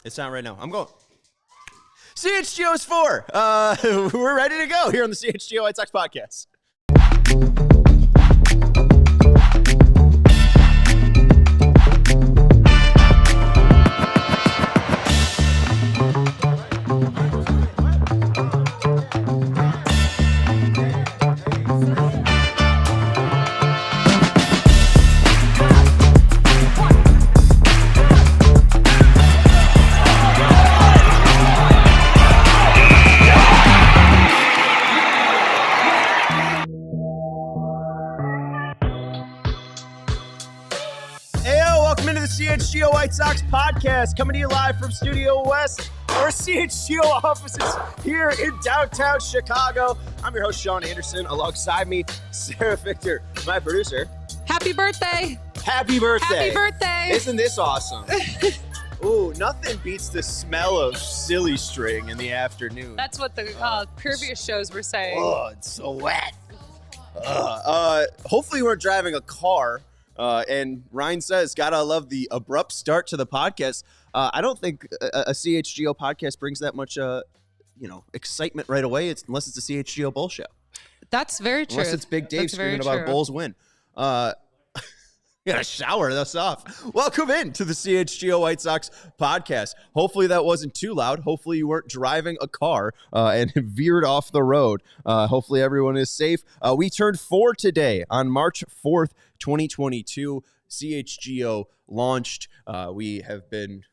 It's not right now. I'm going. CHGO is 4. We're ready to go here on the CHGO White Sox podcast. CHGO White Sox podcast coming to you live from Studio West, our CHGO offices here in downtown Chicago. I'm your host, Sean Anderson. Alongside me, Sarah Victor, my producer. Happy birthday. Happy birthday. Happy birthday. Isn't this awesome? Ooh, nothing beats the smell of silly string in the afternoon. That's what the previous shows were saying. Oh, it's so wet. Hopefully you weren't driving a car. And Ryan says, gotta love the abrupt start to the podcast. I don't think a CHGO podcast brings that much, excitement right away. Unless it's a CHGO Bull show. That's very true. Unless it's Big Dave screaming about Bulls win. Gotta shower us off. Welcome in to the CHGO White Sox podcast. Hopefully that wasn't too loud. Hopefully you weren't driving a car and veered off the road. Hopefully everyone is safe. We turned 4 today on March 4th, 2022. CHGO launched. We have been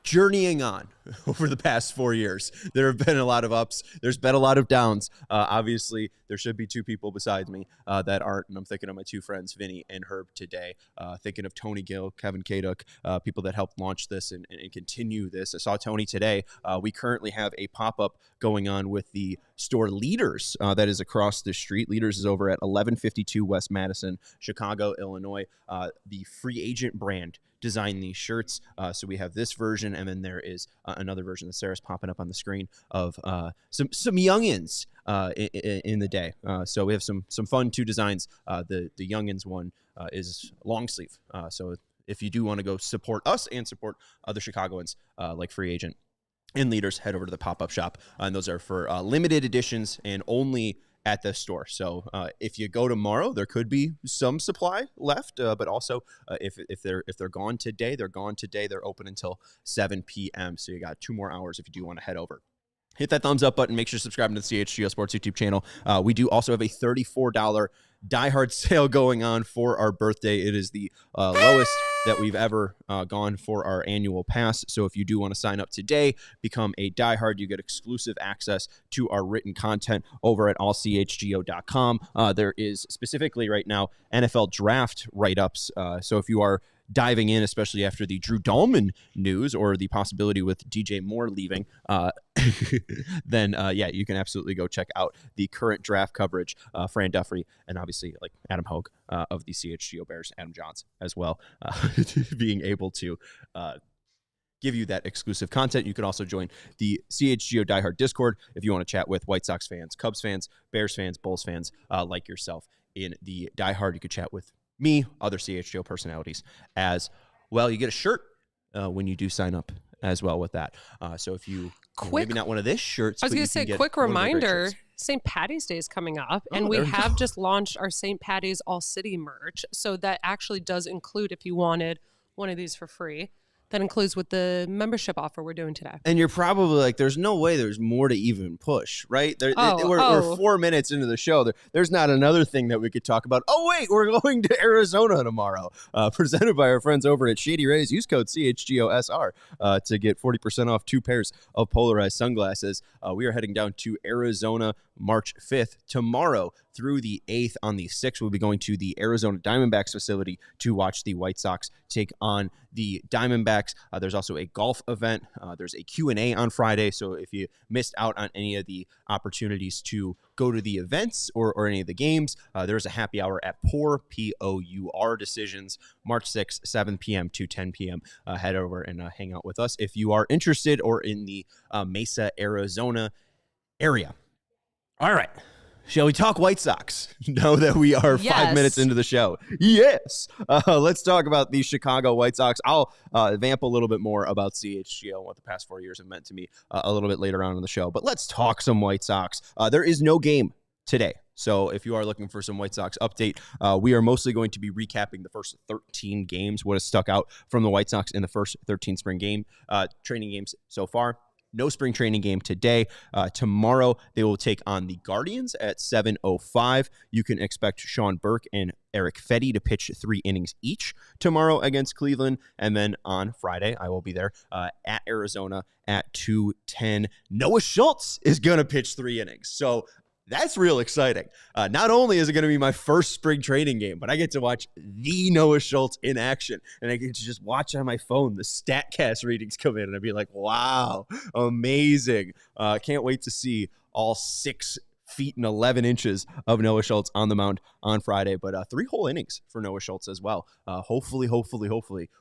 journeying on over the past 4 years. There have been a lot of ups. There's been a lot of downs. Obviously, there should be 2 people besides me that aren't, and I'm thinking of my 2 friends, Vinny and Herb, today. Thinking of Tony Gill, Kevin Kaduk, people that helped launch this and continue this. I saw Tony today. We currently have a pop-up going on with the store Leaders that is across the street. Leaders is over at 1152 West Madison, Chicago, Illinois. The free agent brand design these shirts. So we have this version, and then there is another version that Sarah's popping up on the screen of some youngins in the day. So we have some fun 2 designs. The youngins one is long sleeve. So if you do want to go support us and support other Chicagoans like Free Agent and Leaders, head over to the pop-up shop. And those are for limited editions and only at the store. So if you go tomorrow, there could be some supply left, but also if they're gone today, they're gone today. They're open until 7 p.m. So you got 2 more hours if you do want to head over. Hit that thumbs up button. Make sure you're subscribing to the CHGO Sports YouTube channel. We do also have a $34 diehard sale going on for our birthday. It is the lowest that we've ever gone for our annual pass. So if you do want to sign up today, become a diehard, you get exclusive access to our written content over at allchgo.com. There is specifically right now NFL draft write-ups. So if you are diving in, especially after the Drew Dahlman news or the possibility with DJ Moore leaving, then you can absolutely go check out the current draft coverage. Fran Duffrey and obviously like Adam Hogue of the CHGO Bears, Adam Johns as well, being able to give you that exclusive content. You can also join the CHGO Die Hard Discord if you want to chat with White Sox fans, Cubs fans, Bears fans, Bulls fans like yourself in the Die Hard. You could chat with me, other CHGO personalities as well. You get a shirt when you do sign up as well with that. So if you maybe not one of this shirts, I was going to say, quick reminder, St. Patty's Day is coming up, and we have just launched our St. Patty's ALLCITY merch. So that actually does include, if you wanted one of these for free, that includes with the membership offer we're doing today. And you're probably like, there's no way there's more to even push, right? We're 4 minutes into the show. There's not another thing that we could talk about. Oh, wait, we're going to Arizona tomorrow. Presented by our friends over at Shady Rays. Use code CHGOSR to get 40% off 2 pairs of polarized sunglasses. We are heading down to Arizona March 5th tomorrow through the 8th. On the 6th, we'll be going to the Arizona Diamondbacks facility to watch the White Sox take on the Diamondbacks. There's also a golf event. There's a Q&A on Friday. So if you missed out on any of the opportunities to go to the events or any of the games, there's a happy hour at POUR, P-O-U-R Decisions, March 6th, 7 p.m. to 10 p.m. Head over and hang out with us if you are interested or in the Mesa, Arizona area. All right. Shall we talk White Sox now that we are 5 minutes into the show? Yes. Let's talk about the Chicago White Sox. I'll vamp a little bit more about CHGO and what the past 4 years have meant to me a little bit later on in the show. But let's talk some White Sox. There is no game today. So if you are looking for some White Sox update, we are mostly going to be recapping the first 13 games, what has stuck out from the White Sox in the first 13 spring game training games so far. No spring training game today. Tomorrow, they will take on the Guardians at 7:05. You can expect Sean Burke and Eric Fetty to pitch 3 innings each tomorrow against Cleveland. And then on Friday, I will be there at Arizona at 2:10. Noah Schultz is going to pitch 3 innings. So that's real exciting. Not only is it going to be my first spring training game, but I get to watch the Noah Schultz in action. And I get to just watch on my phone the StatCast readings come in. And I'd be like, wow, amazing. Can't wait to see all 6 feet and 11 inches of Noah Schultz on the mound on Friday. But 3 whole innings for Noah Schultz as well. Hopefully,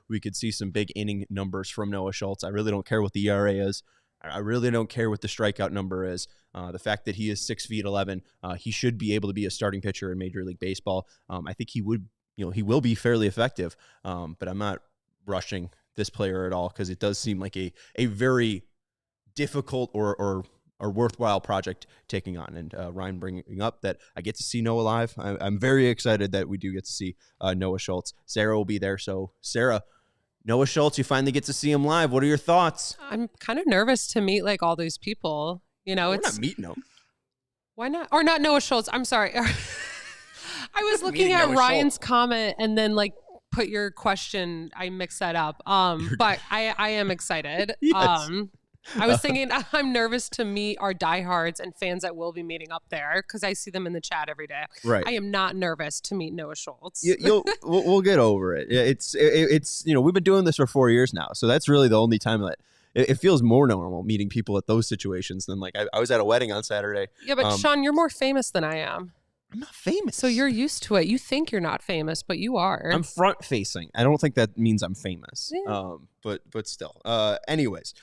we could see some big inning numbers from Noah Schultz. I really don't care what the ERA is. I really don't care what the strikeout number is. The fact that he is 6'11", he should be able to be a starting pitcher in Major League Baseball. I think he will be fairly effective. But I'm not rushing this player at all because it does seem like a very difficult or worthwhile project taking on. And Ryan bringing up that I get to see Noah live. I'm very excited that we do get to see Noah Schultz. Sarah will be there. So Sarah, Noah Schultz, you finally get to see him live. What are your thoughts? I'm kind of nervous to meet like all these people. You know, we're not meeting them. Why not? Or not Noah Schultz. I'm sorry. I was looking at Noah Ryan's Schultz comment and then like put your question. I mixed that up. But I am excited. Yes. I was thinking I'm nervous to meet our diehards and fans that will be meeting up there because I see them in the chat every day. Right. I am not nervous to meet Noah Schultz. We'll get over it. It's we've been doing this for 4 years now, so that's really the only time that it feels more normal meeting people at those situations than like I was at a wedding on Saturday. Yeah, but Sean, you're more famous than I am. I'm not famous. So you're used to it. You think you're not famous, but you are. I'm front facing. I don't think that means I'm famous. Yeah. But still. Anyways.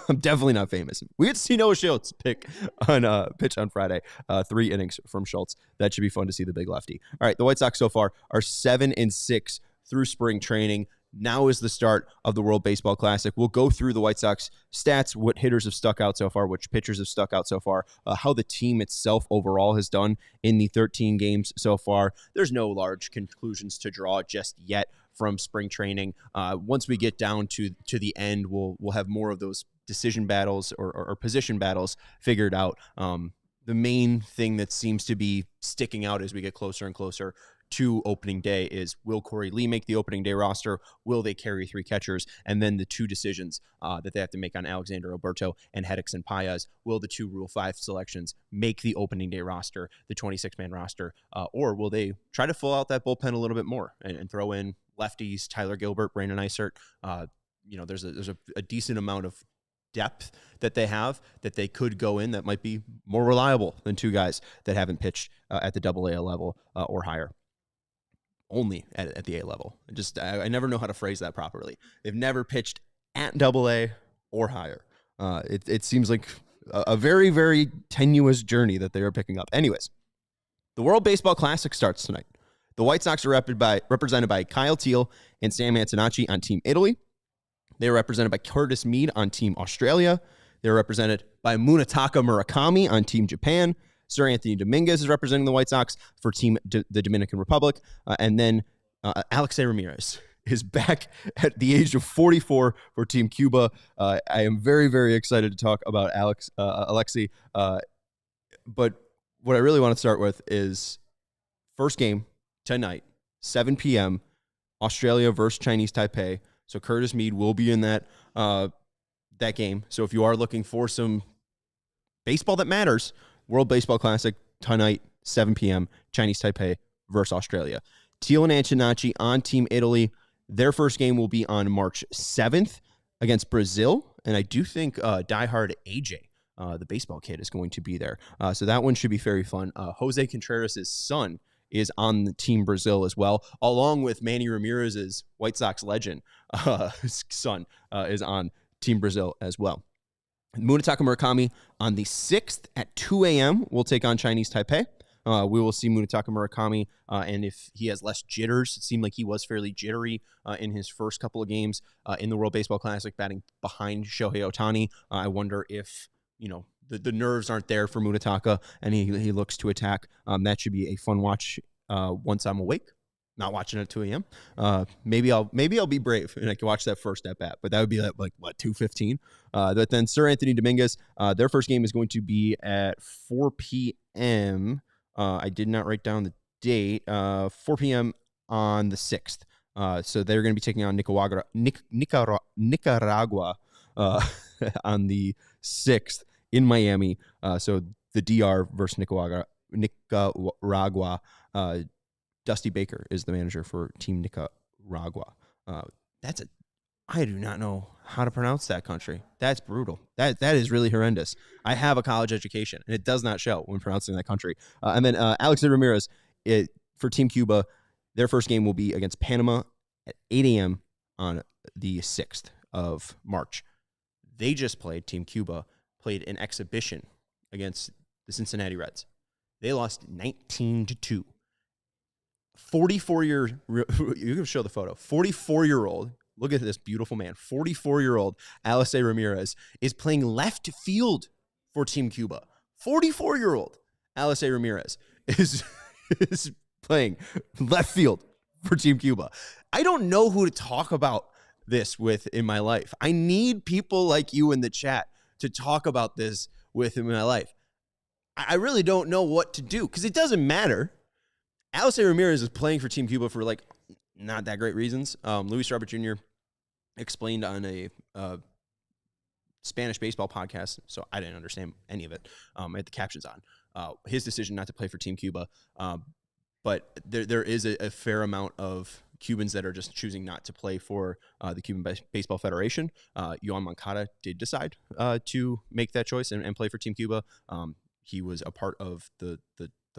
I'm definitely not famous. We get to see Noah Schultz pitch on Friday. 3 innings from Schultz. That should be fun to see the big lefty. All right, the White Sox so far are 7-6 through spring training. Now is the start of the World Baseball Classic. We'll go through the White Sox stats, what hitters have stuck out so far, which pitchers have stuck out so far, how the team itself overall has done in the 13 games so far. There's no large conclusions to draw just yet from spring training. Once we get down to the end, we'll have more of those decision battles or position battles figured out. The main thing that seems to be sticking out as we get closer and closer to opening day is, will Corey Lee make the opening day roster? Will they carry 3 catchers? And then the 2 decisions that they have to make on Alexander Alberto and Hedrickson Paez. Will the 2 Rule 5 selections make the opening day roster, the 26-man roster? Or will they try to fill out that bullpen a little bit more and throw in lefties, Tyler Gilbert, Brandon Eisert? There's a decent amount of depth that they have that they could go in that might be more reliable than 2 guys that haven't pitched at the AA level or higher. Only at the A level. I never know how to phrase that properly. They've never pitched at AA or higher. It seems like a very, very tenuous journey that they are picking up. Anyways, the World Baseball Classic starts tonight. The White Sox are represented by Kyle Teel and Sam Antonacci on Team Italy. They are represented by Curtis Mead on Team Australia. They're represented by Munetaka Murakami on Team Japan. Seranthony Dominguez is representing the White Sox for Team the Dominican Republic. And then Alexei Ramirez is back at the age of 44 for Team Cuba. I am very, very excited to talk about Alexei. But what I really want to start with is first game tonight, 7 p.m., Australia versus Chinese Taipei. So Curtis Mead will be in that game. So if you are looking for some baseball that matters, World Baseball Classic tonight, 7 p.m., Chinese Taipei versus Australia. Teel and Antonacci on Team Italy. Their first game will be on March 7th against Brazil. And I do think diehard AJ, the baseball kid, is going to be there. So that one should be very fun. Jose Contreras' son is on the Team Brazil as well, along with Manny Ramirez's White Sox legend. His son is on Team Brazil as well. Munetaka Murakami on the 6th at 2 a.m. will take on Chinese Taipei. We will see Munetaka Murakami, and if he has less jitters, it seemed like he was fairly jittery in his first couple of games in the World Baseball Classic, batting behind Shohei Ohtani. I wonder if, the nerves aren't there for Munetaka, and he looks to attack. That should be a fun watch once I'm awake. Not watching at 2 a.m. Maybe I'll be brave and I can watch that first at bat, but that would be like 2:15. But then Seranthony Dominguez, their first game is going to be at 4 p.m. I did not write down the date. 4 p.m. on the 6th. So they're going to be taking on Nicaragua on the 6th in Miami. So the DR versus Nicaragua. Dusty Baker is the manager for Team Nicaragua. I do not know how to pronounce that country. That's brutal. That is really horrendous. I have a college education, and it does not show when pronouncing that country. And then Alexei Ramirez for Team Cuba, their first game will be against Panama at 8 a.m. on the 6th of March. They just played an exhibition against the Cincinnati Reds. They lost 19-2. 44-year, you can show the photo, 44-year-old, look at this beautiful man, 44-year-old Alexei Ramirez is playing left field for Team Cuba. 44-year-old Alexei Ramirez is playing left field for Team Cuba. I don't know who to talk about this with in my life. I need people like you in the chat to talk about this with in my life. I really don't know what to do because it doesn't matter. Alexei Ramirez is playing for Team Cuba for not that great reasons. Luis Robert Jr. explained on a Spanish baseball podcast, so I didn't understand any of it. I had the captions on his decision not to play for Team Cuba, but there is a fair amount of Cubans that are just choosing not to play for the Cuban Baseball Federation. Yoan Moncada did decide to make that choice and play for Team Cuba. He was a part of the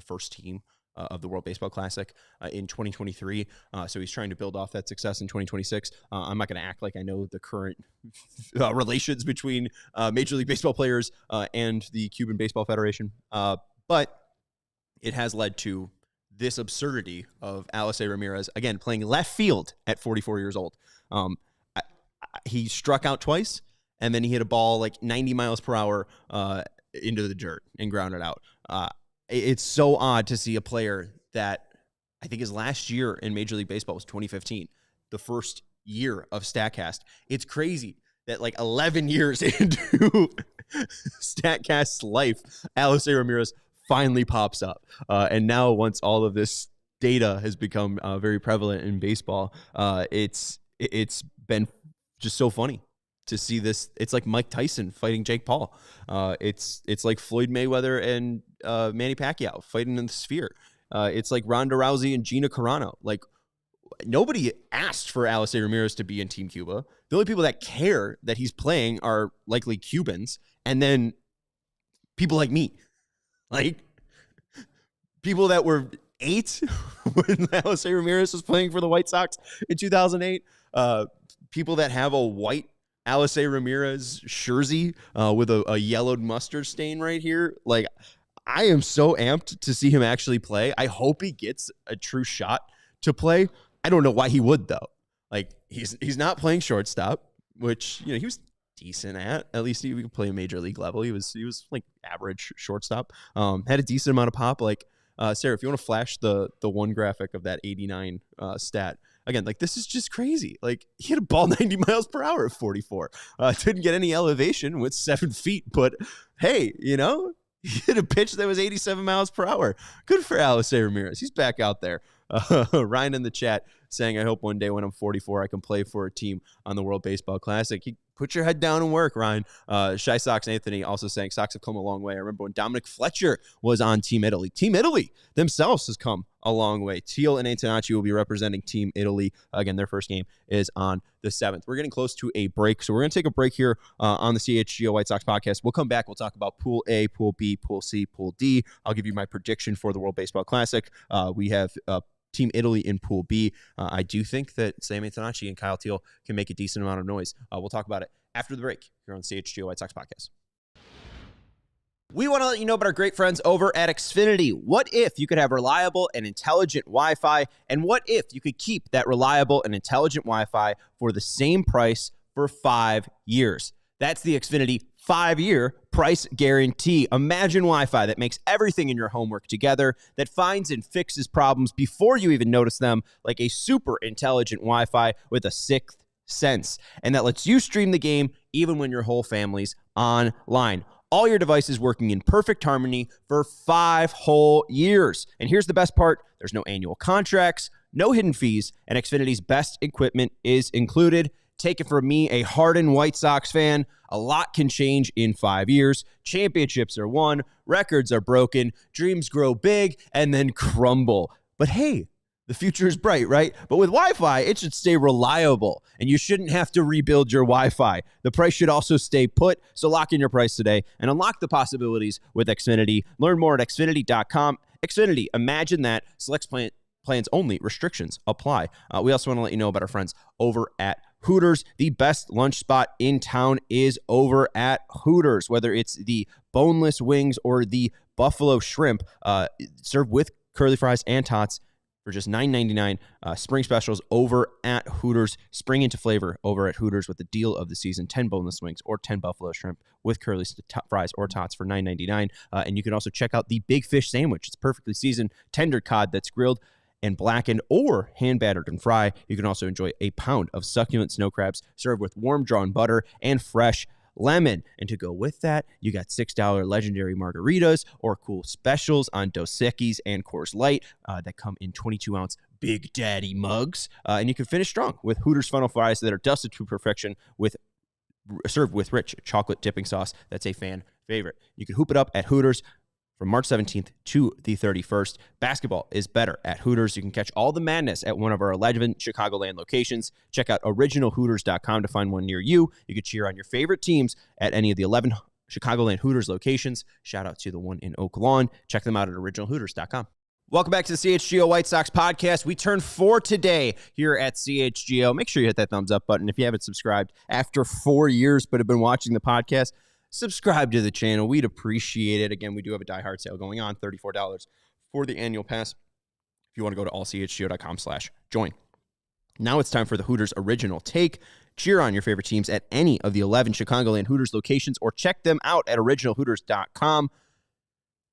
first team of the World Baseball Classic in 2023. So he's trying to build off that success in 2026. I'm not going to act like I know the current relations between Major League Baseball players and the Cuban Baseball Federation. But it has led to this absurdity of Alexei Ramirez, again, playing left field at 44 years old. He struck out twice, and then he hit a ball 90 miles per hour into the dirt and grounded out. It's so odd to see a player that I think his last year in Major League Baseball was 2015, the first year of StatCast. It's crazy that 11 years into StatCast's life, Alexei Ramirez finally pops up. And now once all of this data has become very prevalent in baseball, it's been just so funny to see this. It's like Mike Tyson fighting Jake Paul. It's like Floyd Mayweather and Manny Pacquiao fighting in the Sphere. It's like Ronda Rousey and Gina Carano. Nobody asked for Alexei Ramirez to be in Team Cuba. The only people that care that he's playing are likely Cubans, and then people like me, people that were 8 when Alexei Ramirez was playing for the White Sox in 2008. People that have a white Alexei Ramirez jersey with a yellowed mustard stain right here. I am so amped to see him actually play. I hope he gets a true shot to play. I don't know why he would though. He's not playing shortstop, which he was decent at. At least he could play a major league level. He was average shortstop. Had a decent amount of pop. Sarah, if you want to flash the one graphic of that 89 stat. Again, this is just crazy. He hit a ball 90 miles per hour at 44. Didn't get any elevation with 7 feet, but hey, he hit a pitch that was 87 miles per hour. Good for Alexei Ramirez. He's back out there. Ryan in the chat saying, I hope one day when I'm 44, I can play for a team on the World Baseball Classic. Put your head down and work, Ryan. Shy Sox Anthony also saying Sox have come a long way. I remember when Dominic Fletcher was on Team Italy. Team Italy themselves has come a long way. Teel and Antonacci will be representing Team Italy. Again, their first game is on the 7th. We're getting close to a break, so we're going to take a break here on the CHGO White Sox podcast. We'll come back. We'll talk about Pool A, Pool B, Pool C, Pool D. I'll give you my prediction for the World Baseball Classic. We have Team Italy in Pool B. I do think that Sam Antonacci and Kyle Teel can make a decent amount of noise. We'll talk about it after the break here on CHGO White Sox podcast. We want to let you know about our great friends over at Xfinity. What if you could have reliable and intelligent Wi-Fi? And what if you could keep that reliable and intelligent Wi-Fi for the same price for 5 years? That's the Xfinity 5-year price guarantee. Imagine Wi-Fi that makes everything in your home work together, that finds and fixes problems before you even notice them, like a super intelligent Wi-Fi with a sixth sense, and that lets you stream the game even when your whole family's online. All your devices working in perfect harmony for 5 whole years. And here's the best part. There's no annual contracts, no hidden fees, and Xfinity's best equipment is included. Take it from me, a hardened White Sox fan. A lot can change in 5 years. Championships are won, records are broken, dreams grow big and then crumble. But hey, the future is bright, right? But with Wi-Fi, it should stay reliable, and you shouldn't have to rebuild your Wi-Fi. The price should also stay put, so lock in your price today and unlock the possibilities with Xfinity. Learn more at Xfinity.com. Xfinity, imagine that. Select plans only. Restrictions apply. We also want to let you know about our friends over at Hooters. The best lunch spot in town is over at Hooters, whether it's the boneless wings or the buffalo shrimp, served with curly fries and tots for just $9.99. Spring specials over at Hooters. Spring into flavor over at Hooters with the deal of the season: 10 boneless wings or 10 buffalo shrimp with curly fries or tots for $9.99. And you can also check out the Big Fish Sandwich. It's perfectly seasoned tender cod that's grilled and blackened or hand-battered and fried. You can also enjoy a pound of succulent snow crabs served with warm drawn butter and fresh lemon. And to go with that, you got $6 legendary margaritas or cool specials on Dos Equis and Coors Light that come in 22-ounce Big Daddy mugs. And you can finish strong with Hooters funnel fries that are dusted to perfection served with rich chocolate dipping sauce. That's a fan favorite. You can hoop it up at Hooters from March 17th to the 31st. Basketball is better at Hooters. You can catch all the madness at one of our 11 Chicagoland locations. Check out originalhooters.com to find one near you. You can cheer on your favorite teams at any of the 11 Chicagoland Hooters locations. Shout out to the one in Oak Lawn. Check them out at originalhooters.com. Welcome back to the CHGO White Sox podcast. We turned 4 today here at CHGO. Make sure you hit that thumbs up button if you haven't subscribed after 4 years but have been watching the podcast. Subscribe to the channel. We'd appreciate it. Again, we do have a diehard sale going on, $34 for the annual pass. If you want to go to allchgo.com/join. Now it's time for the Hooters Original Take. Cheer on your favorite teams at any of the 11 Chicagoland Hooters locations or check them out at originalhooters.com.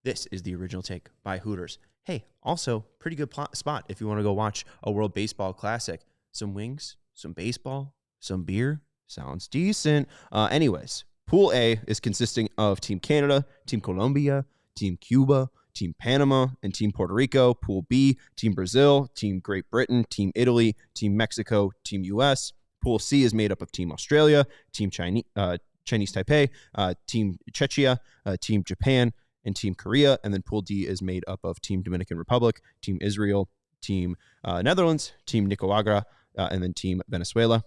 This is the Original Take by Hooters. Hey, also, pretty good spot if you want to go watch a World Baseball Classic. Some wings, some baseball, some beer. Sounds decent. Anyways, Pool A is consisting of Team Canada, Team Colombia, Team Cuba, Team Panama, and Team Puerto Rico. Pool B, Team Brazil, Team Great Britain, Team Italy, Team Mexico, Team US. Pool C is made up of Team Australia, Team Chinese Taipei, Team Czechia, Team Japan, and Team Korea. And then Pool D is made up of Team Dominican Republic, Team Israel, Team Netherlands, Team Nicaragua, and then Team Venezuela.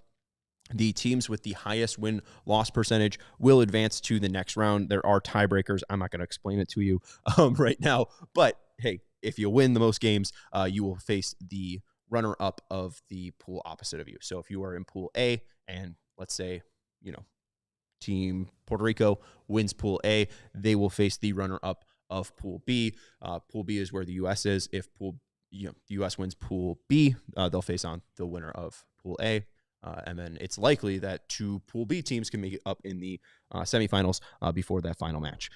The teams with the highest win-loss percentage will advance to the next round. There are tiebreakers. I'm not going to explain it to you right now. But, hey, if you win the most games, you will face the runner-up of the pool opposite of you. So if you are in Pool A and, let's say, Team Puerto Rico wins Pool A, they will face the runner-up of Pool B. Pool B is where the U.S. is. If the U.S. wins Pool B, they'll face on the winner of Pool A. And then it's likely that 2 Pool B teams can make it up in the semifinals before that final match.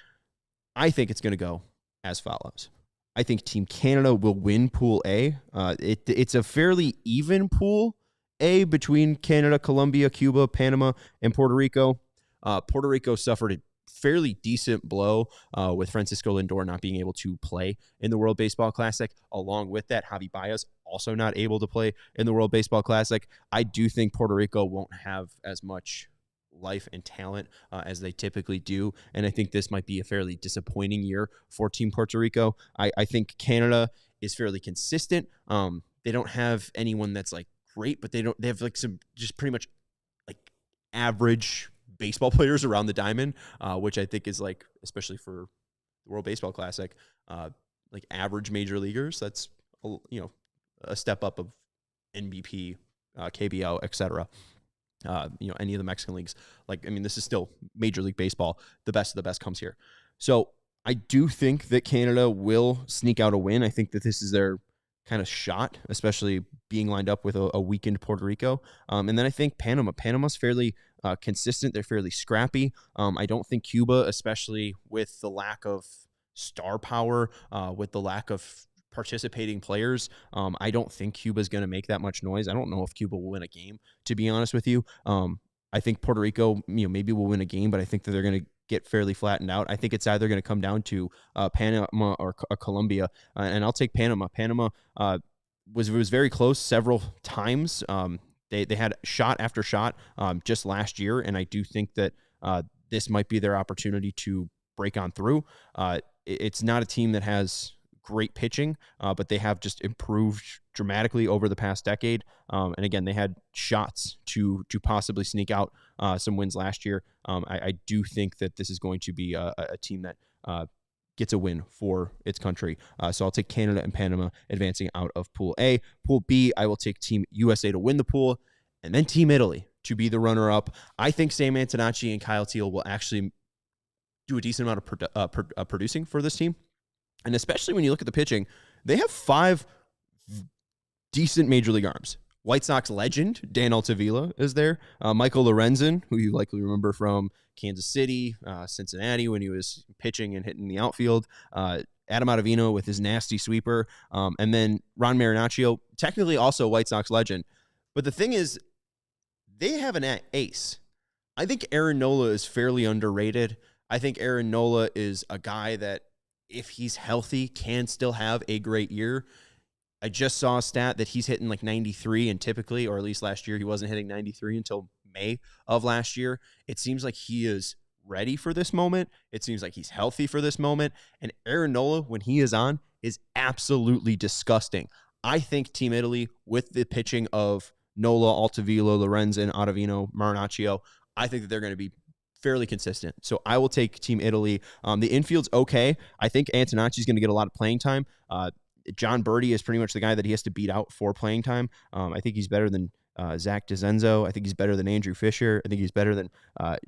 I think it's going to go as follows. I think Team Canada will win Pool A. It's a fairly even Pool A between Canada, Colombia, Cuba, Panama, and Puerto Rico. Puerto Rico suffered a fairly decent blow with Francisco Lindor not being able to play in the World Baseball Classic. Along with that, Javi Baez also not able to play in the World Baseball Classic. I do think Puerto Rico won't have as much life and talent as they typically do, and I think this might be a fairly disappointing year for Team Puerto Rico. I think Canada is fairly consistent. They don't have anyone that's like great, but they have like some just pretty much like average baseball players around the diamond, which I think is like, especially for the World Baseball Classic, like average major leaguers. That's a step up of NBP, KBO, etc. Any of the Mexican leagues. This is still Major League Baseball. The best of the best comes here. So I do think that Canada will sneak out a win. I think that this is their kind of shot, especially being lined up with a weakened Puerto Rico. And then I think Panama's fairly consistent. They're fairly scrappy. I don't think Cuba, especially with the lack of star power, with the lack of participating players, I don't think Cuba's going to make that much noise. I don't know if Cuba will win a game, to be honest with you. I think Puerto Rico, maybe will win a game, but I think that they're going to get fairly flattened out. I think it's either going to come down to Panama or Colombia, and I'll take Panama. Panama was very close several times. They had shot after shot just last year, and I do think that this might be their opportunity to break on through. It's not a team that has great pitching, but they have just improved dramatically over the past decade. And again, they had shots to possibly sneak out some wins last year. I do think that this is going to be a team that gets a win for its country. So I'll take Canada and Panama advancing out of Pool A. Pool B, I will take Team USA to win the pool, and then Team Italy to be the runner-up. I think Sam Antonacci and Kyle Teel will actually do a decent amount of producing for this team. And especially when you look at the pitching, they have 5 decent major league arms. White Sox legend Dan Altavilla is there. Michael Lorenzen, who you likely remember from Kansas City, Cincinnati when he was pitching and hitting the outfield. Adam Ottavino with his nasty sweeper. And then Ron Marinaccio, technically also a White Sox legend. But the thing is, they have an ace. I think Aaron Nola is fairly underrated. I think Aaron Nola is a guy that, if he's healthy, can still have a great year. I just saw a stat that he's hitting like 93, and typically, or at least last year, he wasn't hitting 93 until May of last year. It seems like he is ready for this moment. It seems like he's healthy for this moment. And Aaron Nola, when he is on, is absolutely disgusting. I think Team Italy, with the pitching of Nola, Altavilla, Lorenzen, Ottavino, Marinaccio, I think that they're going to be fairly consistent. So I will take Team Italy. The infield's okay. I think Antonacci is going to get a lot of playing time. John Birdie is pretty much the guy that he has to beat out for playing time. I think he's better than Zach DeZenzo. I think he's better than Andrew Fisher. I think he's better than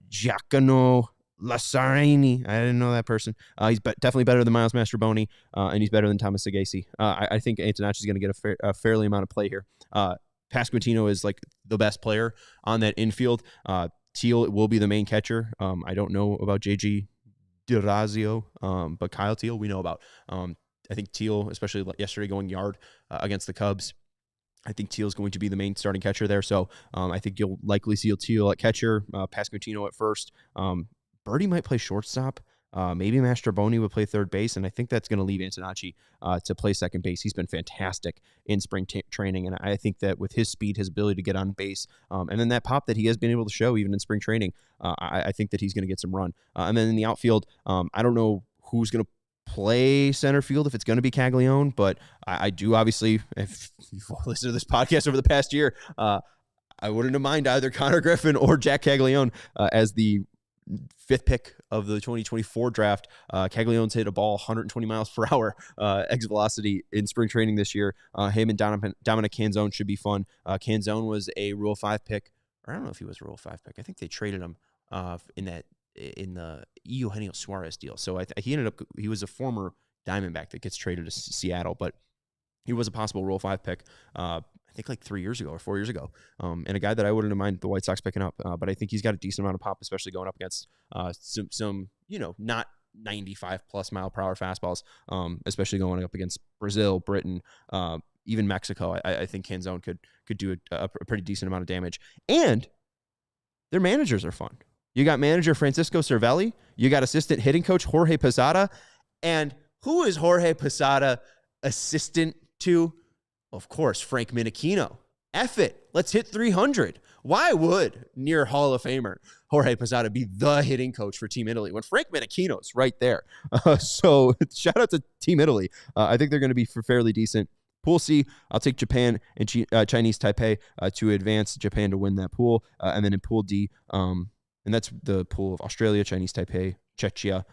Giacomo Lasarini. I didn't know that person. He's definitely better than Miles Mastrobuoni, and he's better than Thomas Sagasi. I think Antonacci is going to get a fairly amount of play here. Pasquantino is like the best player on that infield. Teel will be the main catcher. I don't know about JG DiRazio, but Kyle Teel we know about. I think Teel, especially yesterday going yard against the Cubs, I think Teal's going to be the main starting catcher there. So I think you'll likely see Teel at catcher, Pasquantino at first. Birdie might play shortstop. Maybe Mastrobuoni would play third base, and I think that's going to leave Antonacci to play second base. He's been fantastic in spring training, and I think that with his speed, his ability to get on base, and then that pop that he has been able to show even in spring training, I think that he's going to get some run. And then in the outfield, I don't know who's going to play center field, if it's going to be Caglione, but I do obviously, if you've listened to this podcast over the past year, I wouldn't have mind either Connor Griffin or Jack Caglione as the 5th pick of the 2024 draft. Caglione's hit a ball 120 miles per hour exit velocity in spring training this year. Him and Dominic Canzone should be fun. Canzone was a Rule 5 pick, or I don't know if he was a Rule 5 pick. I think they traded him in the Eugenio Suarez deal. So he was a former Diamondback that gets traded to Seattle, but he was a possible Rule 5 pick. I think like 3 years ago or 4 years ago, and a guy that I wouldn't mind the White Sox picking up. But I think he's got a decent amount of pop, especially going up against some not 95 plus mile per hour fastballs, especially going up against Brazil, Britain, even Mexico. I think Canzone could do a pretty decent amount of damage. And their managers are fun. You got manager Francisco Cervelli. You got assistant hitting coach Jorge Posada. And who is Jorge Posada assistant to? Of course, Frank Minichino. F it. Let's hit 300. Why would near Hall of Famer Jorge Posada be the hitting coach for Team Italy when Frank Minichino's right there? So shout out to Team Italy. I think they're going to be fairly decent. Pool C, I'll take Japan and Chinese Taipei to advance, Japan to win that pool. And then in Pool D, and that's the pool of Australia, Chinese Taipei, Czechia,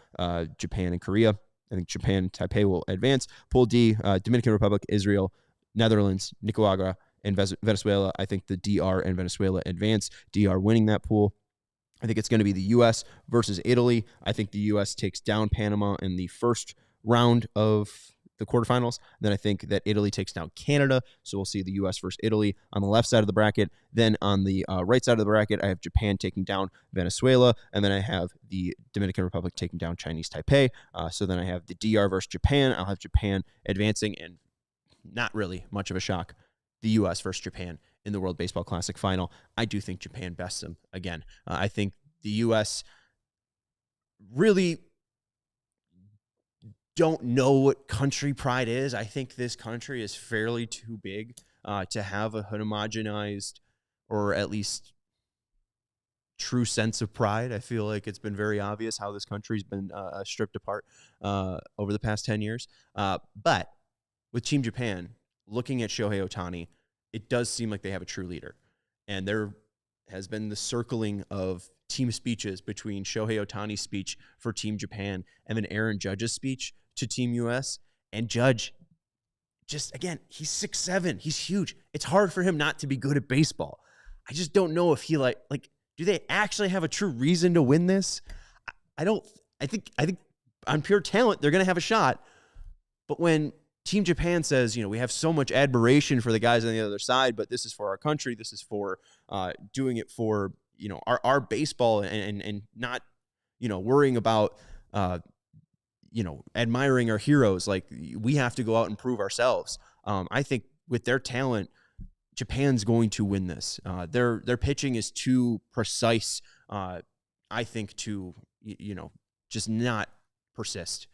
Japan, and Korea. I think Japan and Taipei will advance. Pool D, Dominican Republic, Israel, Netherlands, Nicaragua, and Venezuela. I think the DR and Venezuela advance. DR winning that pool. I think it's going to be the U.S. versus Italy. I think the U.S. takes down Panama in the first round of the quarterfinals. Then I think that Italy takes down Canada. So we'll see the U.S. versus Italy on the left side of the bracket. Then on the right side of the bracket, I have Japan taking down Venezuela. And then I have the Dominican Republic taking down Chinese Taipei. So then I have the DR versus Japan. I'll have Japan advancing, and not really much of a shock, the U.S. versus Japan in the World Baseball Classic final. I do think Japan bests them again. I think the U.S. really don't know what country pride is. I think this country is fairly too big to have a homogenized or at least true sense of pride. I feel like it's been very obvious how this country's been stripped apart over the past 10 years. But with Team Japan, looking at Shohei Ohtani, it does seem like they have a true leader. And there has been the circling of team speeches between Shohei Ohtani's speech for Team Japan and then Aaron Judge's speech to Team US. And Judge, just again, he's 6'7". He's huge. It's hard for him not to be good at baseball. I just don't know if he like do they actually have a true reason to win this? I think on pure talent, they're going to have a shot. But when Team Japan says, we have so much admiration for the guys on the other side, but this is for our country. This is for doing it for, our baseball and not, worrying about, admiring our heroes. Like, we have to go out and prove ourselves. I think with their talent, Japan's going to win this. Their pitching is too precise, I think, to, just not persist.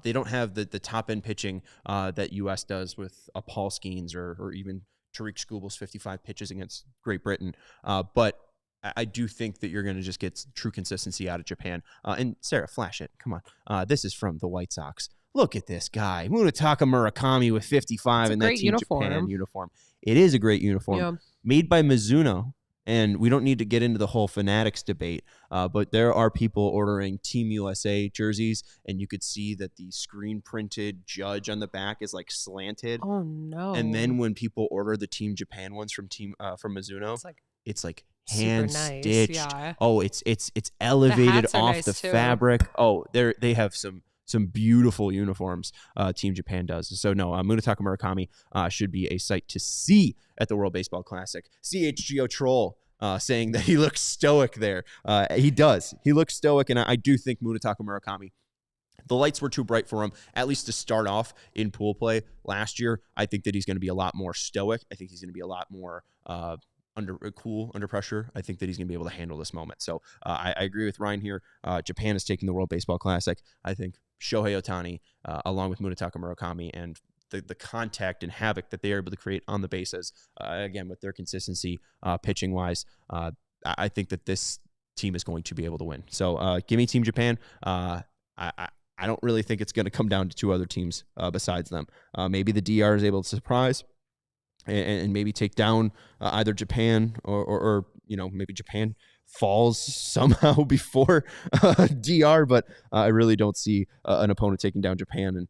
They don't have the top-end pitching that U.S. does with Paul Skeens or even Tariq Skubal's 55 pitches against Great Britain. But I do think that you're going to just get true consistency out of Japan. And Sarah, flash it. Come on. This is from the White Sox. Look at this guy, Munetaka Murakami with 55 in that Team Japan uniform. It is a great uniform. Made by Mizuno. And we don't need to get into the whole Fanatics debate, but there are people ordering Team USA jerseys, and you could see that the screen-printed Judge on the back is like slanted. Oh no! And then when people order the Team Japan ones from Mizuno, it's like hand stitched. Nice, yeah. Oh, it's elevated off nice the fabric. Oh, they have some beautiful uniforms. Team Japan does. So no, Munetaka Murakami should be a sight to see at the World Baseball Classic. CHGO Troll saying that he looks stoic there. He does. He looks stoic, and I do think Munetaka Murakami, the lights were too bright for him, at least to start off in pool play last year. I think that he's going to be a lot more stoic. I think he's going to be a lot more cool under pressure. I think that he's going to be able to handle this moment. So I agree with Ryan here. Japan is taking the World Baseball Classic. I think Shohei Ohtani, along with Munetaka Murakami, and the contact and havoc that they are able to create on the bases, again, with their consistency pitching-wise, I think that this team is going to be able to win. So give me Team Japan. I don't really think it's going to come down to two other teams besides them. Maybe the DR is able to surprise and maybe take down either Japan or maybe Japan falls somehow before DR, but I really don't see an opponent taking down Japan. And,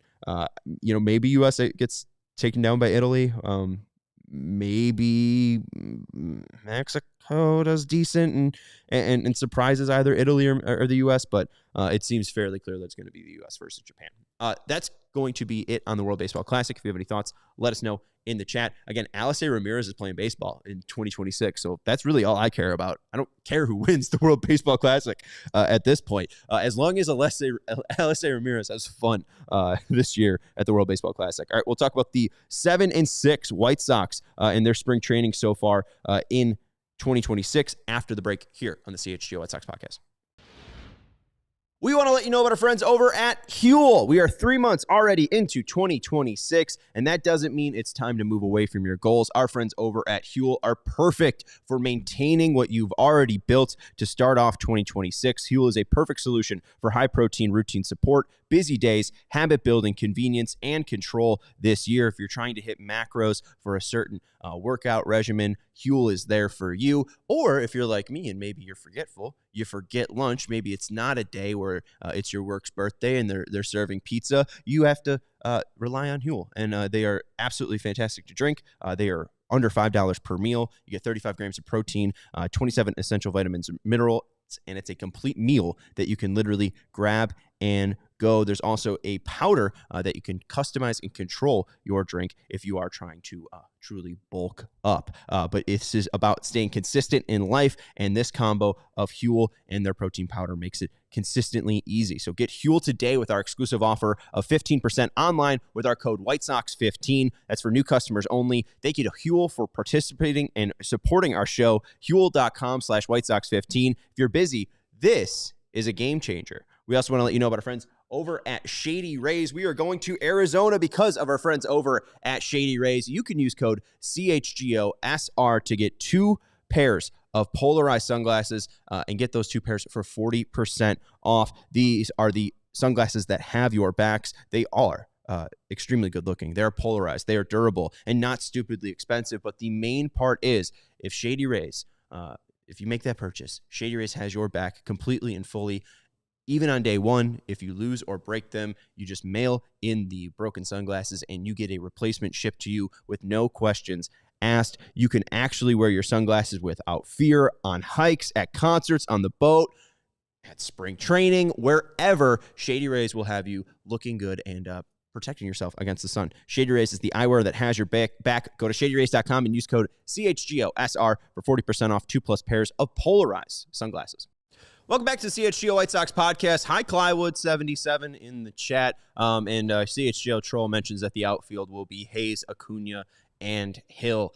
maybe US gets taken down by Italy. Maybe Mexico does decent and surprises either Italy or the US, but it seems fairly clear that it's going to be the US versus Japan. That's going to be it on the World Baseball Classic. If you have any thoughts, let us know in the chat. Again, Alexei Ramirez is playing baseball in 2026, so that's really all I care about. I don't care who wins the World Baseball Classic at this point, as long as Alexei Ramirez has fun this year at the World Baseball Classic. All right, we'll talk about the 7-6 White Sox in their spring training so far in 2026 after the break here on the CHGO White Sox podcast. We want to let you know about our friends over at Huel. We are 3 months already into 2026, and that doesn't mean it's time to move away from your goals. Our friends over at Huel are perfect for maintaining what you've already built to start off 2026. Huel is a perfect solution for high-protein routine support, busy days, habit building, convenience, and control this year. If you're trying to hit macros for a certain workout regimen, Huel is there for you. Or if you're like me and maybe you're forgetful, you forget lunch, maybe it's not a day where it's your work's birthday and they're serving pizza, you have to rely on Huel. And they are absolutely fantastic to drink. They are under $5 per meal. You get 35 grams of protein, 27 essential vitamins and and it's a complete meal that you can literally grab and go. There's also a powder that you can customize and control your drink if you are trying to truly bulk up. But this is about staying consistent in life, and this combo of Huel and their protein powder makes it consistently easy. So get Huel today with our exclusive offer of 15% online with our code WhiteSox15. That's for new customers only. Thank you to Huel for participating and supporting our show. Huel.com/WhiteSox15. If you're busy, this is a game changer. We also want to let you know about our friends over at Shady Rays. We are going to Arizona because of our friends over at Shady Rays. You can use code CHGOSR to get 2 pairs of polarized sunglasses and get those 2 pairs for 40% off. These are the sunglasses that have your backs. They are extremely good looking. They're polarized. They are durable and not stupidly expensive. But the main part is if Shady Rays, if you make that purchase, Shady Rays has your back completely and fully. Even on day one, if you lose or break them, you just mail in the broken sunglasses and you get a replacement shipped to you with no questions asked. You can actually wear your sunglasses without fear on hikes, at concerts, on the boat, at spring training, wherever. Shady Rays will have you looking good and protecting yourself against the sun. Shady Rays is the eyewear that has your back. Go to shadyrays.com and use code CHGOSR for 40% off 2+ pairs of polarized sunglasses. Welcome back to the CHGO White Sox podcast. Hi, Clywood77 in the chat. And CHGO Troll mentions that the outfield will be Hayes, Acuna, and Hill.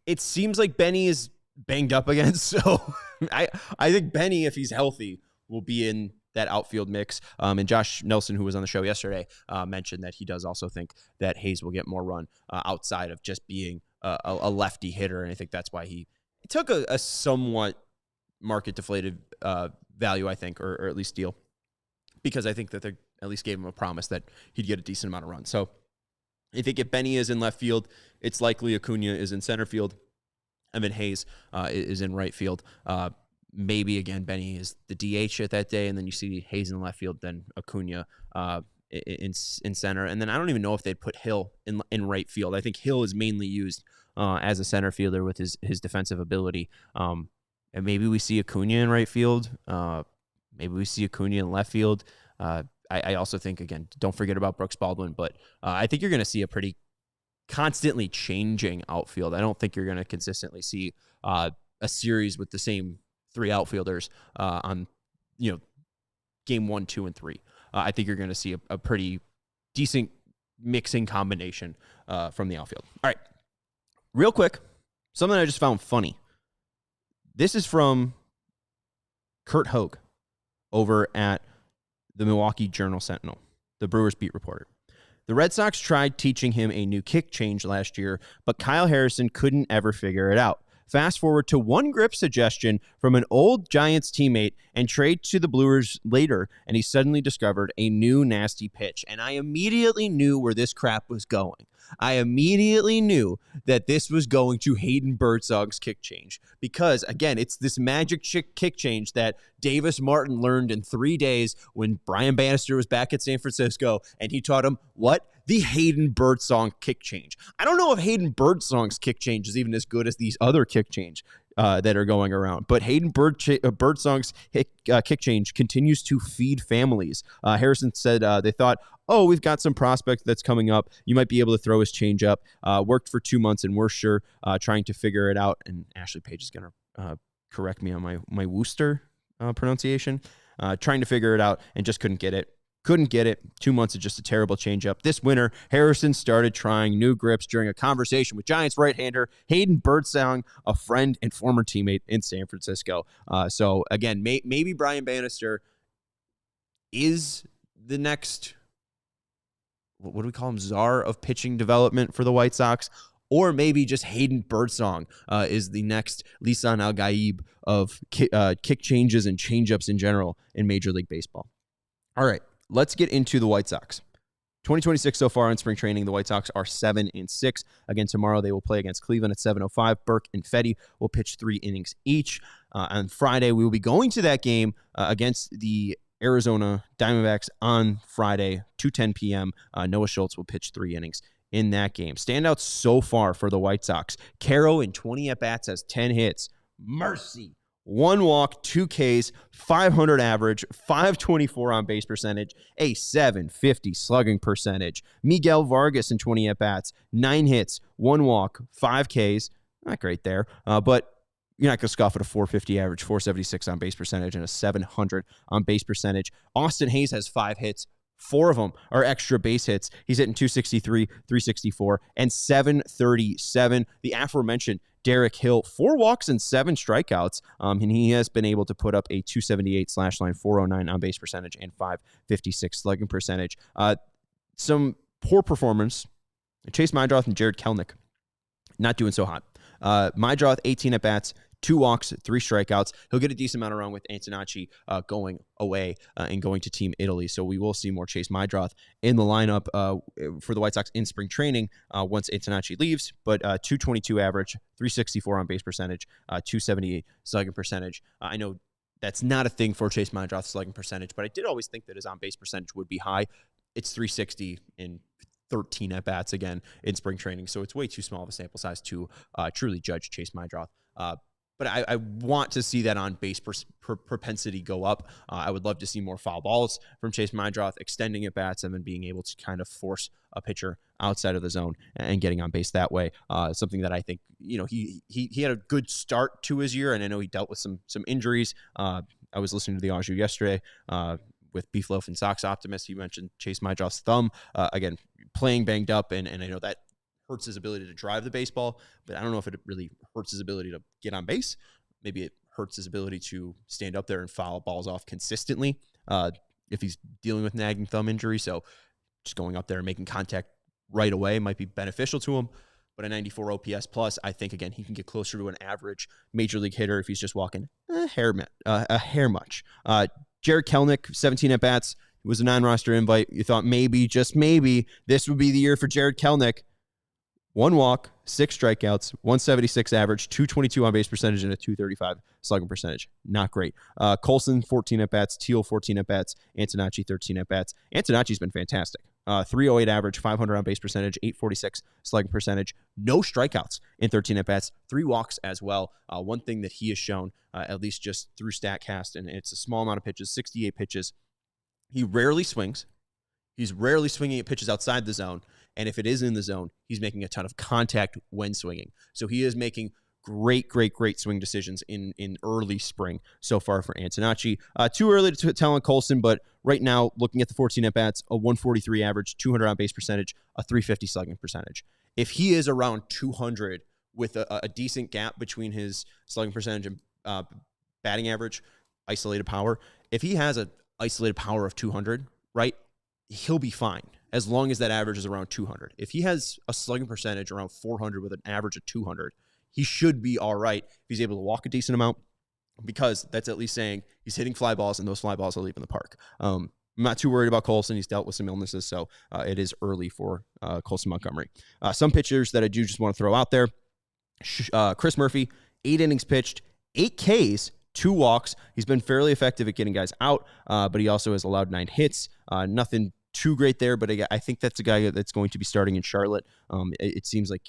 It seems like Benny is banged up again, so I think Benny, if he's healthy, will be in that outfield mix. And Josh Nelson, who was on the show yesterday, mentioned that he does also think that Hayes will get more run outside of just being a lefty hitter, and I think that's why he took a somewhat market deflated value, I think, or at least deal, because I think that they at least gave him a promise that he'd get a decent amount of runs. So I think if Benny is in left field, it's likely Acuna is in center field, and then Hayes is in right field. Maybe again Benny is the DH at that day, and then you see Hayes in left field, then Acuna in center, and then I don't even know if they'd put Hill in right field. I think Hill is mainly used as a center fielder with his defensive ability. And maybe we see Acuna in right field. Maybe we see Acuna in left field. I also think, again, don't forget about Brooks Baldwin, but I think you're going to see a pretty constantly changing outfield. I don't think you're going to consistently see a series with the same 3 outfielders on, game 1, 2, and 3. I think you're going to see a pretty decent mixing combination from the outfield. All right, real quick, something I just found funny. This is from Kurt Hogue over at the Milwaukee Journal-Sentinel, the Brewers beat reporter. The Red Sox tried teaching him a new kick change last year, but Kyle Harrison couldn't ever figure it out. Fast forward to one grip suggestion from an old Giants teammate and trade to the Brewers later, and he suddenly discovered a new nasty pitch. And I immediately knew where this crap was going. I immediately knew that this was going to Hayden Birdsong's kick change because, again, it's this magic kick change that Davis Martin learned in 3 days when Brian Bannister was back at San Francisco, and he taught him what? The Hayden Birdsong kick change. I don't know if Hayden Birdsong's kick change is even as good as these other kick change that are going around, but Hayden Birdsong's kick change continues to feed families. Harrison said they thought, we've got some prospect that's coming up. You might be able to throw his change up. Worked for 2 months, and we're sure trying to figure it out. And Ashley Page is going to correct me on my Worcester pronunciation. Trying to figure it out and just couldn't get it. 2 months of just a terrible changeup. This winter, Harrison started trying new grips during a conversation with Giants right-hander Hayden Birdsong, a friend and former teammate in San Francisco. So again, maybe Brian Bannister is the next, what do we call him, czar of pitching development for the White Sox, or maybe just Hayden Birdsong is the next Lisan Al-Gaib of kick changes and changeups in general in Major League Baseball. All right. Let's get into the White Sox. 2026 so far in spring training, the White Sox are 7-6. Again, tomorrow they will play against Cleveland at 7:05. Burke and Fetty will pitch 3 innings each. On Friday, we will be going to that game against the Arizona Diamondbacks on Friday, 2:10 p.m. Noah Schultz will pitch 3 innings in that game. Standouts so far for the White Sox. Caro in 20 at-bats has 10 hits. Mercy. 1 walk, 2 Ks, 500 average, 524 on base percentage, a 750 slugging percentage. Miguel Vargas in 20 at-bats, 9 hits, 1 walk, 5 Ks. Not great there, but you're not going to scoff at a 450 average, 476 on base percentage, and a 700 on base percentage. Austin Hayes has 5 hits. 4 of them are extra base hits. He's hitting 263, 364, and 737. The aforementioned Derek Hill, 4 walks and 7 strikeouts, and he has been able to put up a 278 slash line, 409 on base percentage, and 556 slugging percentage. Some poor performance. Chase Meidroth and Jared Kelenic not doing so hot. Meidroth, 18 at-bats, 2 walks, 3 strikeouts. He'll get a decent amount of run with Antonacci going away and going to Team Italy. So we will see more Chase Meidroth in the lineup for the White Sox in spring training once Antonacci leaves. But 222 average, 364 on base percentage, 278 slugging percentage. I know that's not a thing for Chase Meidroth's slugging percentage, but I did always think that his on base percentage would be high. It's 360 in 13 at-bats again in spring training. So it's way too small of a sample size to truly judge Chase Meidroth. But I want to see that on base propensity go up. I would love to see more foul balls from Chase Meidroth, extending at bats and then being able to kind of force a pitcher outside of the zone and getting on base that way. Something that I think, he had a good start to his year, and I know he dealt with some injuries. I was listening to the Anjou yesterday with Beefloaf and Sox Optimist. He mentioned Chase Meidroth's thumb, again, playing banged up, and I know that hurts his ability to drive the baseball, but I don't know if it really hurts his ability to get on base. Maybe it hurts his ability to stand up there and foul balls off consistently if he's dealing with nagging thumb injury. So just going up there and making contact right away might be beneficial to him. But a 94 OPS plus, I think, again, he can get closer to an average major league hitter if he's just walking a hair much. Jared Kelenic, 17 at-bats, was a non-roster invite. You thought maybe, just maybe, this would be the year for Jared Kelenic. 1 walk, 6 strikeouts, 176 average, 222 on base percentage, and a 235 slugging percentage. Not great. Colson, 14 at-bats. Teel, 14 at-bats. Antonacci, 13 at-bats. Antonacci's been fantastic. 308 average, 500 on base percentage, 846 slugging percentage. No strikeouts in 13 at-bats. 3 walks as well. One thing that he has shown, at least just through StatCast, and it's a small amount of pitches, 68 pitches. He rarely swings. He's rarely swinging at pitches outside the zone. And if it is in the zone, he's making a ton of contact when swinging. So he is making great swing decisions in early spring so far for Antonacci. Too early to tell on Colson, but right now, looking at the 14 at-bats, a 143 average, 200 on base percentage, a 350 slugging percentage. If he is around 200 with a decent gap between his slugging percentage and batting average, isolated power, if he has an isolated power of 200, right, he'll be fine as long as that average is around 200. If he has a slugging percentage around 400 with an average of 200, he should be all right if he's able to walk a decent amount, because that's at least saying he's hitting fly balls, and those fly balls are leaving the park. I'm not too worried about Colson. He's dealt with some illnesses, so it is early for Colson Montgomery. Some pitchers that I do just want to throw out there. Chris Murphy, 8 innings pitched, 8 Ks, 2 walks. He's been fairly effective at getting guys out, but he also has allowed 9 hits. Nothing too great there, but I think that's a guy that's going to be starting in Charlotte. It seems like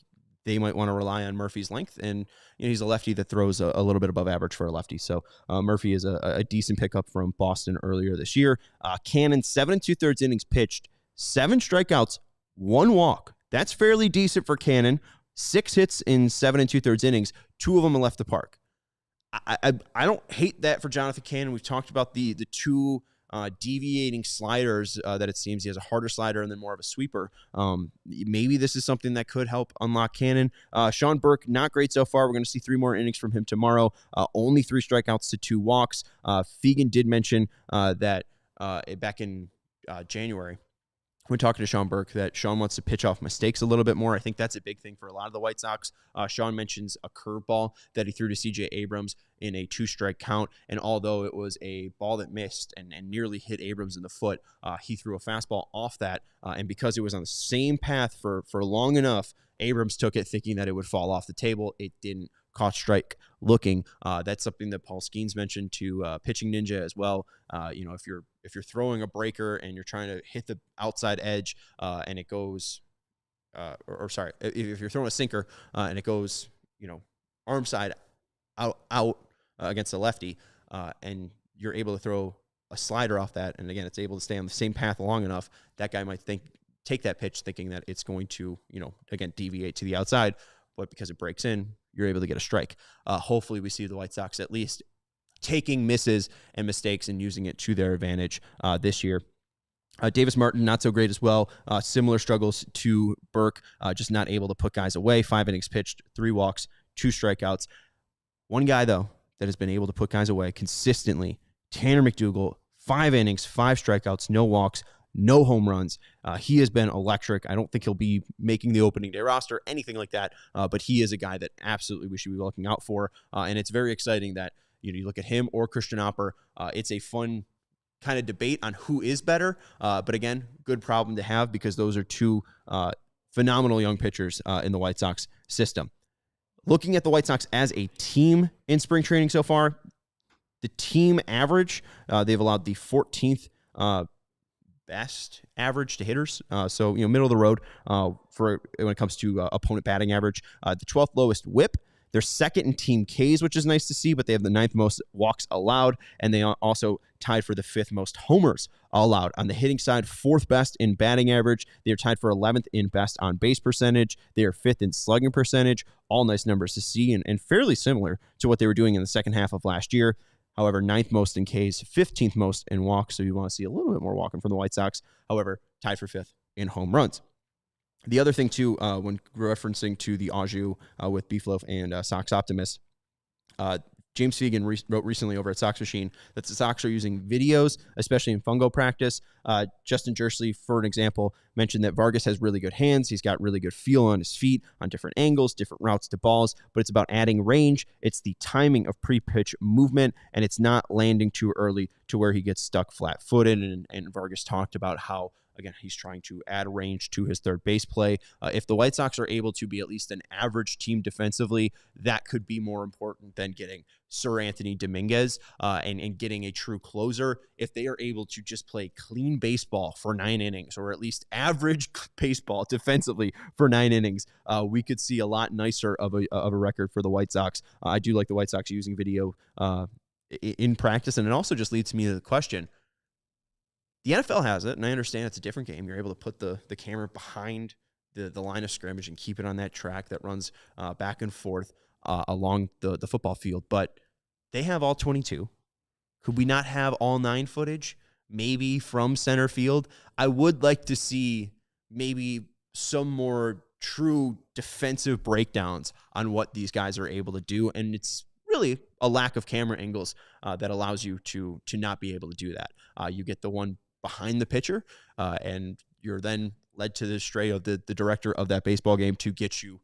they might want to rely on Murphy's length, and he's a lefty that throws a little bit above average for a lefty. So Murphy is a decent pickup from Boston earlier this year. Cannon, 7 2/3 innings pitched, 7 strikeouts, 1 walk. That's fairly decent for Cannon. 6 hits in 7 2/3 innings. 2 of them left the park. I don't hate that for Jonathan Cannon. We've talked about the 2 deviating sliders that it seems. He has a harder slider and then more of a sweeper. Maybe this is something that could help unlock Cannon. Sean Burke, not great so far. We're going to see 3 more innings from him tomorrow. Only 3 strikeouts to 2 walks. Fegan did mention that back in January, when talking to Sean Burke, that Sean wants to pitch off mistakes a little bit more. I think that's a big thing for a lot of the White Sox. Sean mentions a curveball that he threw to C.J. Abrams in a 2-strike count, and although it was a ball that missed and nearly hit Abrams in the foot, he threw a fastball off that, and because it was on the same path for long enough, Abrams took it thinking that it would fall off the table. It didn't. Caught strike looking. That's something that Paul Skeens mentioned to Pitching Ninja as well. If you're throwing a breaker and you're trying to hit the outside edge and it goes, if you're throwing a sinker and it goes, arm side out, against a lefty, and you're able to throw a slider off that, and again, it's able to stay on the same path long enough, that guy might take that pitch thinking that it's going to, again, deviate to the outside, but because it breaks in, you're able to get a strike. Hopefully we see the White Sox at least taking misses and mistakes and using it to their advantage this year. Davis Martin, not so great as well. Similar struggles to Burke, just not able to put guys away. 5 innings pitched, 3 walks, 2 strikeouts. One guy, though, that has been able to put guys away consistently, Tanner McDougal, 5 innings, 5 strikeouts, no walks, no home runs. He has been electric. I don't think he'll be making the opening day roster, anything like that, but he is a guy that absolutely we should be looking out for, and it's very exciting that you look at him or Christian Opper. It's a fun kind of debate on who is better, but again, good problem to have because those are 2 phenomenal young pitchers in the White Sox system. Looking at the White Sox as a team in spring training so far, the team average, they've allowed the 14th best average to hitters. So, middle of the road for when it comes to opponent batting average. The 12th lowest whip. They're second in team Ks, which is nice to see, but they have the 9th most walks allowed, and they also tied for the 5th most homers allowed. On the hitting side, 4th best in batting average. They are tied for 11th in best on base percentage. They are 5th in slugging percentage. All nice numbers to see and fairly similar to what they were doing in the second half of last year. However, 9th most in Ks, 15th most in walks, so you want to see a little bit more walking from the White Sox. However, tied for 5th in home runs. The other thing, too, when referencing to the au jus with Beefloaf and Sox Optimist, James Fegan wrote recently over at Sox Machine that the Sox are using videos, especially in fungo practice. Justin Jersley, for an example, mentioned that Vargas has really good hands. He's got really good feel on his feet, on different angles, different routes to balls, but it's about adding range. It's the timing of pre-pitch movement, and it's not landing too early to where he gets stuck flat-footed. And Vargas talked about how, again, he's trying to add range to his third base play. If the White Sox are able to be at least an average team defensively, that could be more important than getting Seranthony Dominguez and getting a true closer. If they are able to just play clean baseball for 9 innings, or at least average baseball defensively for 9 innings, we could see a lot nicer of a record for the White Sox. I do like the White Sox using video in practice, and it also just leads me to the question. The NFL has it, and I understand it's a different game. You're able to put the camera behind the line of scrimmage and keep it on that track that runs back and forth along the football field. But they have all 22. Could we not have all 9 footage, maybe from center field? I would like to see maybe some more true defensive breakdowns on what these guys are able to do, and it's really a lack of camera angles that allows you to not be able to do that. You get the one behind the pitcher, and you're then led to the stray of the director of that baseball game to get you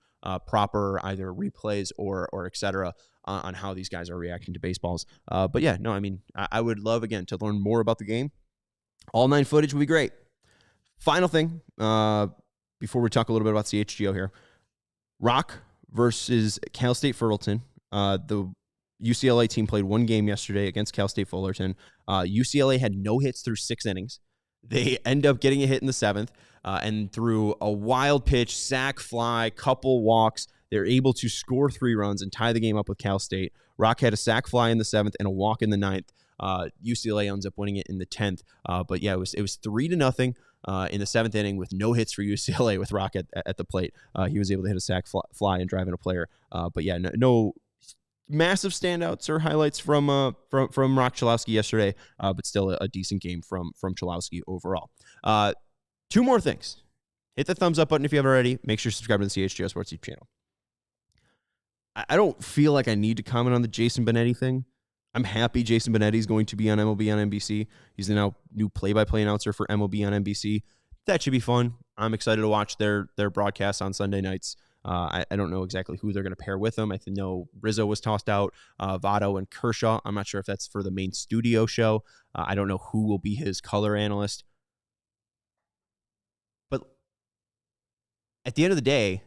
proper either replays or et cetera on how these guys are reacting to baseballs. But yeah, no, I mean, I would love, again, to learn more about the game. All 9 footage would be great. Final thing, before we talk a little bit about CHGO here, Rock versus Cal State Fullerton. The UCLA team played 1 game yesterday against Cal State Fullerton. UCLA had no hits through 6 innings. They end up getting a hit in the 7th, and through a wild pitch, sac fly, couple walks, they're able to score 3 runs and tie the game up with Cal State. Rock had a sac fly in the 7th and a walk in the 9th. UCLA ends up winning it in the 10th. But yeah, it was 3-0 in the 7th inning with no hits for UCLA with Rock at the plate. He was able to hit a sac fly and drive in a player. But yeah, no massive standouts or highlights from Rock Chalowski yesterday, but still a decent game from Chalowski overall. 2 more things. Hit the thumbs up button if you haven't already. Make sure you subscribe to the CHGO Sports YouTube channel. I don't feel like I need to comment on the Jason Benetti thing. I'm happy Jason Benetti is going to be on MLB on NBC. He's the now new play-by-play announcer for MLB on NBC. That should be fun. I'm excited to watch their broadcasts on Sunday nights. I don't know exactly who they're going to pair with them. I know Rizzo was tossed out, Votto and Kershaw. I'm not sure if that's for the main studio show. I don't know who will be his color analyst. But at the end of the day,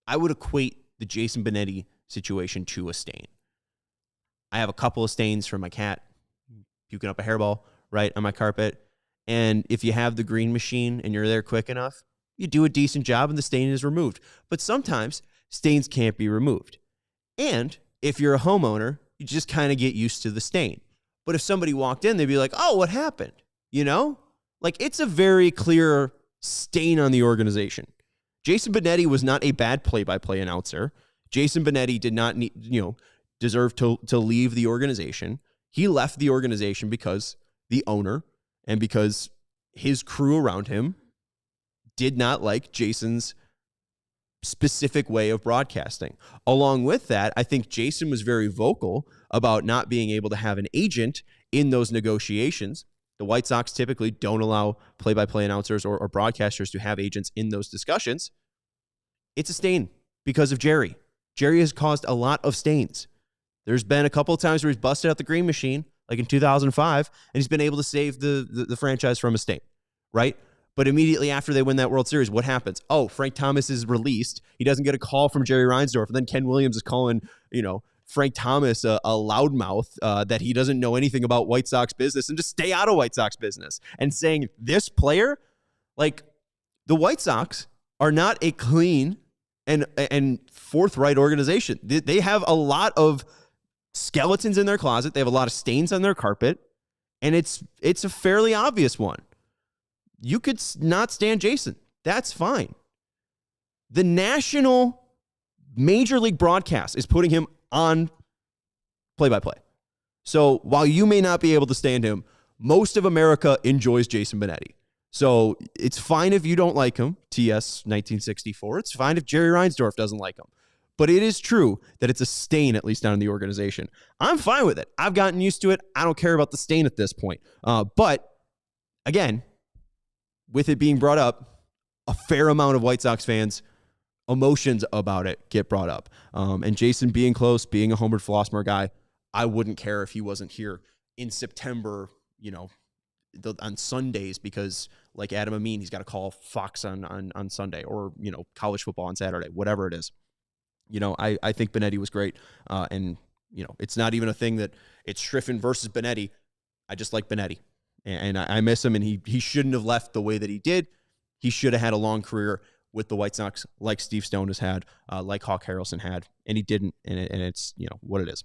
I would equate the Jason Benetti situation to a stain. I have a couple of stains from my cat puking up a hairball right on my carpet. And if you have the green machine and you're there quick enough, you do a decent job and the stain is removed. But sometimes stains can't be removed. And if you're a homeowner, you just kind of get used to the stain. But if somebody walked in, they'd be like, oh, what happened? You know? Like, it's a very clear stain on the organization. Jason Benetti was not a bad play-by-play announcer. Jason Benetti did not need, deserve to leave the organization. He left the organization because the owner and because his crew around him did not like Jason's specific way of broadcasting. Along with that, I think Jason was very vocal about not being able to have an agent in those negotiations. The White Sox typically don't allow play-by-play announcers or broadcasters to have agents in those discussions. It's a stain because of Jerry. Jerry has caused a lot of stains. There's been a couple of times where he's busted out the green machine, like in 2005, and he's been able to save the franchise from a stain, right? But immediately after they win that World Series, what happens? Oh, Frank Thomas is released. He doesn't get a call from Jerry Reinsdorf. And then Ken Williams is calling, Frank Thomas a loudmouth that he doesn't know anything about White Sox business and just stay out of White Sox business. And saying this player, like the White Sox are not a clean and forthright organization. They have a lot of skeletons in their closet. They have a lot of stains on their carpet. And it's a fairly obvious one. You could not stand Jason. That's fine. The national major league broadcast is putting him on play-by-play. So while you may not be able to stand him, most of America enjoys Jason Benetti. So it's fine if you don't like him, TS 1964. It's fine if Jerry Reinsdorf doesn't like him. But it is true that it's a stain, at least down in the organization. I'm fine with it. I've gotten used to it. I don't care about the stain at this point. But again, with it being brought up, a fair amount of White Sox fans' emotions about it get brought up. And Jason being close, being a homered Flossmoor guy, I wouldn't care if he wasn't here in September, on Sundays, because like Adam Amin, he's got to call Fox on Sunday, or, college football on Saturday, whatever it is. I think Benetti was great. And it's not even a thing that it's Schriffen versus Benetti. I just like Benetti. And I miss him, and he shouldn't have left the way that he did. He should have had a long career with the White Sox, like Steve Stone has had, like Hawk Harrelson had, and he didn't, and it's what it is.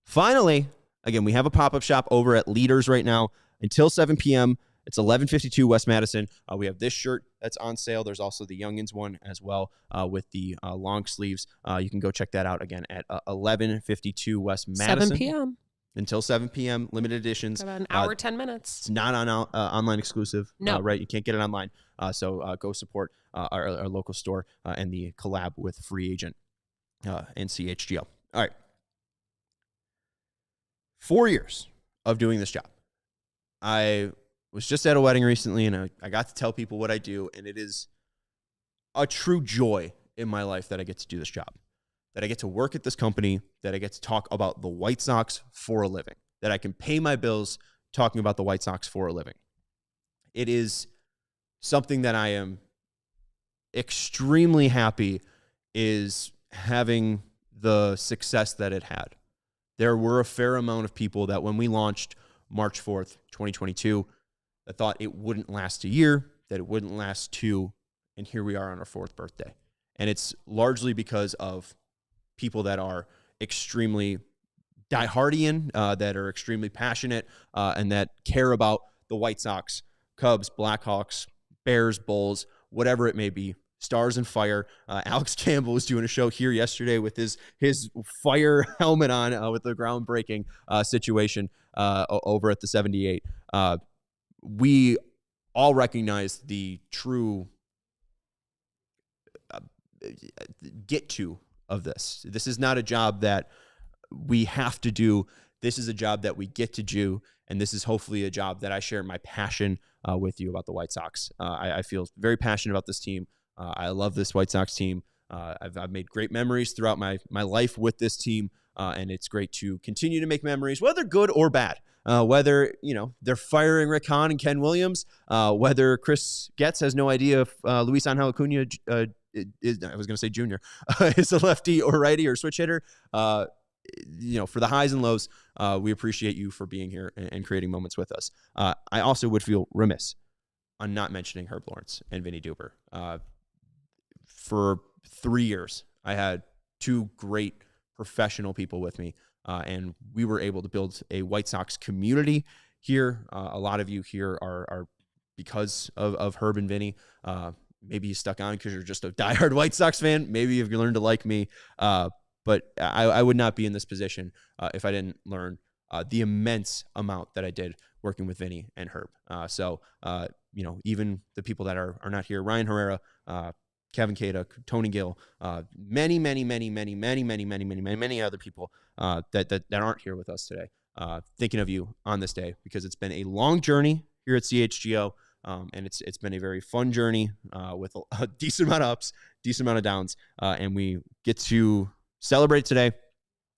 Finally, again, we have a pop-up shop over at Leaders right now until 7 p.m. It's 1152 West Madison. We have this shirt that's on sale. There's also the Youngins one as well with the long sleeves. You can go check that out again at 1152 West Madison. 7 p.m. Until 7 p.m., limited editions. About an hour, 10 minutes. It's not on online exclusive. No. Right? You can't get it online. So go support our local store and the collab with Free Agent and CHGO. All right. 4 years of doing this job. I was just at a wedding recently, and I got to tell people what I do, and it is a true joy in my life that I get to do this job, that I get to work at this company, that I get to talk about the White Sox for a living, that I can pay my bills talking about the White Sox for a living. It is something that I am extremely happy is having the success that it had. There were a fair amount of people that when we launched March 4th, 2022, that thought it wouldn't last a year, that it wouldn't last two, and here we are on our fourth birthday. And it's largely because of people that are extremely diehardian, that are extremely passionate, and that care about the White Sox, Cubs, Blackhawks, Bears, Bulls, whatever it may be. Stars and Fire. Alex Campbell was doing a show here yesterday with his fire helmet on with the groundbreaking situation over at the 78. We all recognize the true get to of this. This is not a job that we have to do. This is a job that we get to do, and this is hopefully a job that I share my passion with you about the White Sox. I feel very passionate about this team. I love this White Sox team. I've made great memories throughout my life with this team, and it's great to continue to make memories, whether good or bad. Whether they're firing Rick Hahn and Ken Williams, whether Chris Getz has no idea if Luis Angel Acuna is, I was going to say junior, is a lefty or righty or switch hitter. For the highs and lows, we appreciate you for being here and creating moments with us. I also would feel remiss on not mentioning Herb Lawrence and Vinny Duber. For 3 years, I had two great professional people with me. And we were able to build a White Sox community here. A lot of you here are because of Herb and Vinny. Maybe you stuck on because you're just a diehard White Sox fan. Maybe if you learned to like me. But I would not be in this position if I didn't learn the immense amount that I did working with Vinny and Herb. So even the people that are not here, Ryan Herrera, Kevin Cada, Tony Gill, many other people that aren't here with us today. Thinking of you on this day, because it's been a long journey here at CHGO, and it's been a very fun journey with a decent amount of ups, decent amount of downs, and we get to celebrate today.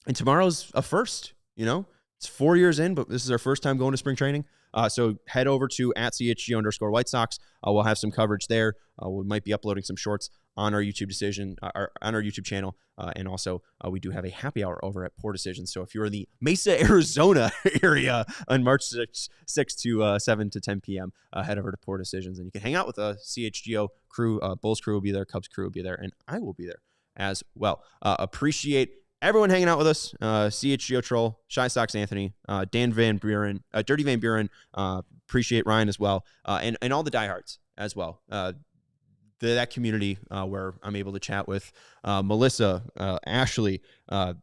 And tomorrow's a first. It's 4 years in, but this is our first time going to spring training. So head over to @CHGO_White Sox. We'll have some coverage there. We might be uploading some shorts on our YouTube on our YouTube channel. And also, we do have a happy hour over at Poor Decisions. So if you're in the Mesa, Arizona area on March 6 to 7 to 10 p.m., head over to Poor Decisions. And you can hang out with the CHGO crew. Bulls crew will be there. Cubs crew will be there. And I will be there as well. Appreciate everyone hanging out with us. CHGO Troll, Shy Sox Anthony, Dan Van Buren, Dirty Van Buren. Appreciate Ryan as well. And all the diehards as well. That community where I'm able to chat with Melissa, Ashley, I'm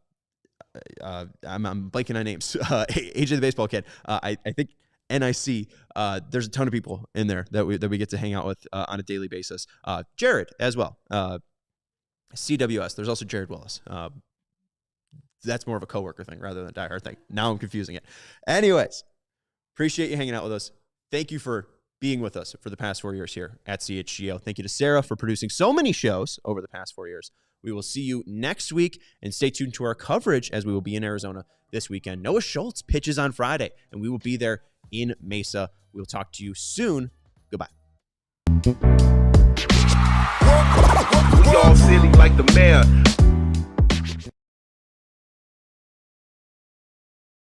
blanking on names. AJ the baseball kid. I think NIC. There's a ton of people in there that we get to hang out with on a daily basis. Jared as well. CWS. There's also Jared Willis. That's more of a coworker thing rather than a diehard thing. Now I'm confusing it. Anyways, appreciate you hanging out with us. Thank you for being with us for the past 4 years here at CHGO. Thank you to Sarah for producing so many shows over the past 4 years. We will see you next week, and stay tuned to our coverage as we will be in Arizona this weekend. Noah Schultz pitches on Friday, and we will be there in Mesa. We will talk to you soon. Goodbye. We all silly like the mayor.